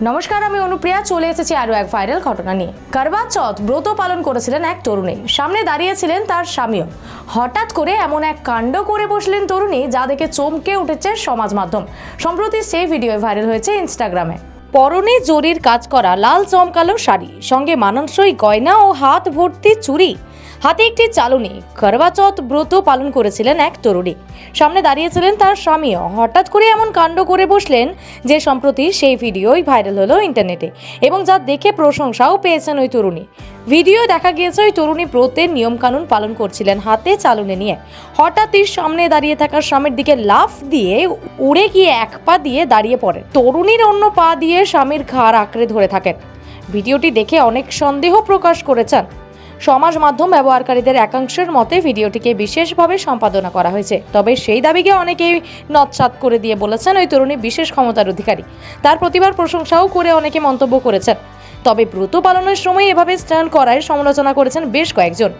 নমস্কার, আমি অনুপ্রিয়া চলে এসেছি আরও এক ভাইরাল ঘটনা নিয়ে। করবা চৌথ ব্রত পালন করেছিলেন এক তরুণী, সামনে দাঁড়িয়েছিলেন তার স্বামীও। হঠাৎ করে এমন এক কাণ্ড করে বসলেন তরুণী, যা দেখে চমকে উঠেছে সমাজ মাধ্যম। সম্প্রতি সেই ভিডিও ভাইরাল হয়েছে ইনস্টাগ্রামে। পরনে জরির কাজ করা লাল চমকালো শাড়ি, সঙ্গে মানানসই গয়না ও হাত ভর্তি চুড়ি, হাতে একটি চালুনি। করবা চৌথ ব্রত পালন করেছিলেন এক তরুণী, সামনে দাঁড়িয়েছিলেন তার স্বামীও। হঠাৎ করে এমন কাণ্ড করে বসলেন যে সম্প্রতি সেই ভিডিওই ভাইরাল হলো ইন্টারনেটে, এবং যা দেখে প্রশংসাও পেয়েছেন ওই তরুণী। ভিডিও দেখা গিয়েছে ওই তরুণী ব্রতের নিয়মকানুন পালন করছিলেন হাতে চালুনি নিয়ে। হঠাৎই সামনে দাঁড়িয়ে থাকা স্বামীর দিকে লাফ দিয়ে উড়ে গিয়ে এক পা দিয়ে দাঁড়িয়ে পড়ে। তরুণীর অন্য পা দিয়ে স্বামীর ঘাড় আঁকড়ে ধরে থাকেন। ভিডিওটি দেখে অনেক সন্দেহ প্রকাশ করেছেন সমাজ মাধ্যম ব্যবহারকারীদের একাংশের মতে। ভিডিওটিকে বিশেষভাবে সম্পাদনা করা হয়েছে, তবে সেই দাবিকে অনেকেই নৎসাৎ করে দিয়ে বলেছেন ওই তরুণী বিশেষ ক্ষমতার অধিকারী। তার প্রতিভার প্রশংসাও করে অনেকে মন্তব্য করেছেন। তবে ব্রত পালনের সময় এভাবে স্ট্যান্ড করার সমালোচনা করেছেন বেশ কয়েকজন।